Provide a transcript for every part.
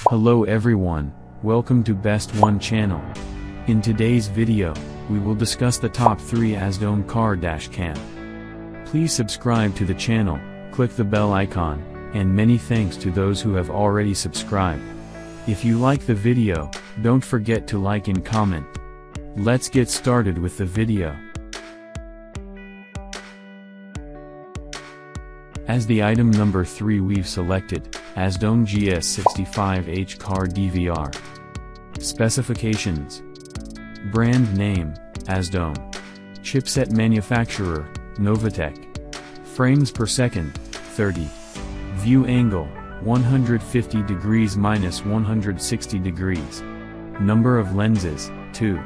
Hello everyone, welcome to Best One channel. In today's video, we will discuss the top 3 AZDOME Car Dash Cam. Please subscribe to the channel, click the bell icon, and many thanks to those who have already subscribed. If you like the video, don't forget to like and comment. Let's get started with the video. As the item number 3 we've selected, AZDOME GS65H Car DVR. Specifications. Brand name, AZDOME. Chipset manufacturer, Novatech. Frames per second, 30. View angle, 150 degrees minus 160 degrees. Number of lenses, 2.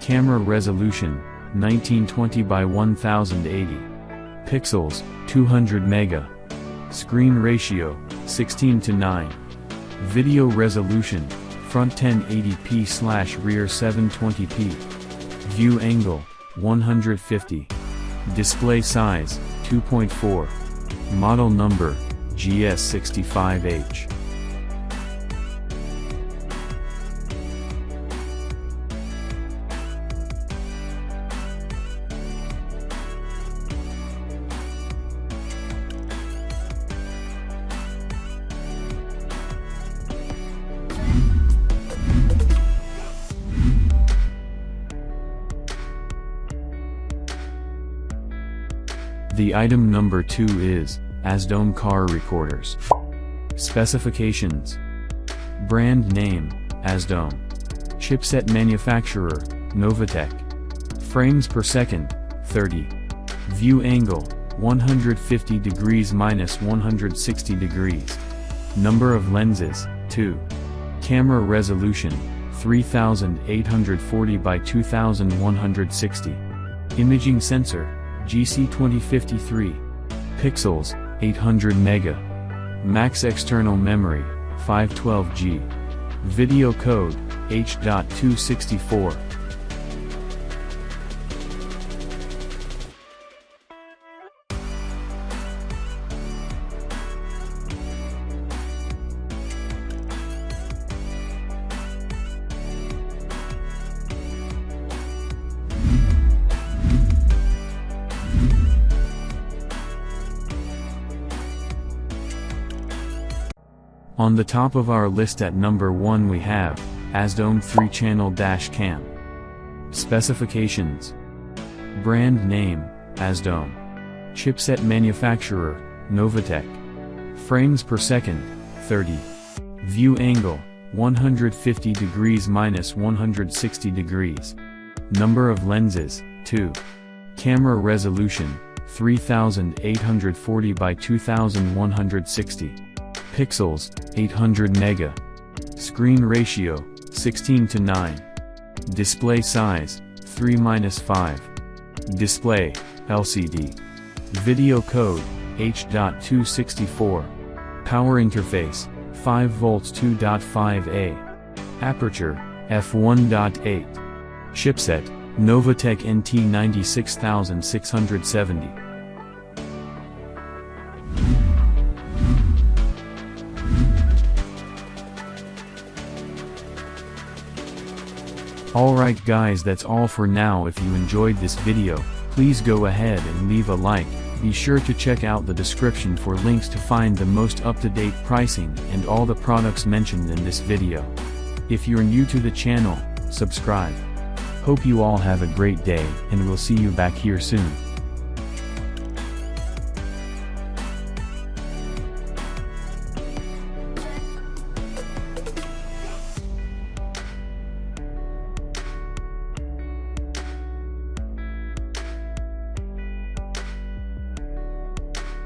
Camera resolution, 1920 by 1080. Pixels, 200 mega. Screen ratio, 16:9. Video resolution, front 1080p/rear 720p. View angle, 150. Display size, 2.4. Model number, GS65H. The item number 2 is AZDOME Car Recorders. Specifications. Brand name, AZDOME. Chipset manufacturer, Novatech. Frames per second, 30. View angle, 150 degrees minus 160 degrees. Number of lenses, 2. Camera resolution, 3840 by 2160. Imaging sensor, GC2053. Pixels, 800 mega. Max external memory, 512G. Video code, H.264. On the top of our list at number 1 we have, AZDOME 3-channel dash cam. Specifications. Brand name, AZDOME. Chipset manufacturer, Novatech. Frames per second, 30. View angle, 150 degrees minus 160 degrees. Number of lenses, 2. Camera resolution, 3840 by 2160. Pixels, 800 mega. Screen ratio, 16:9. Display size, 3-5. Display, LCD. Video code, H.264. Power interface, 5 volts 2.5A. Aperture, f1.8. Chipset, Novatech NT96670. Alright guys, that's all for now. If you enjoyed this video, please go ahead and leave a like. Be sure to check out the description for links to find the most up-to-date pricing and all the products mentioned in this video. If you're new to the channel, subscribe. Hope you all have a great day, and we'll see you back here soon.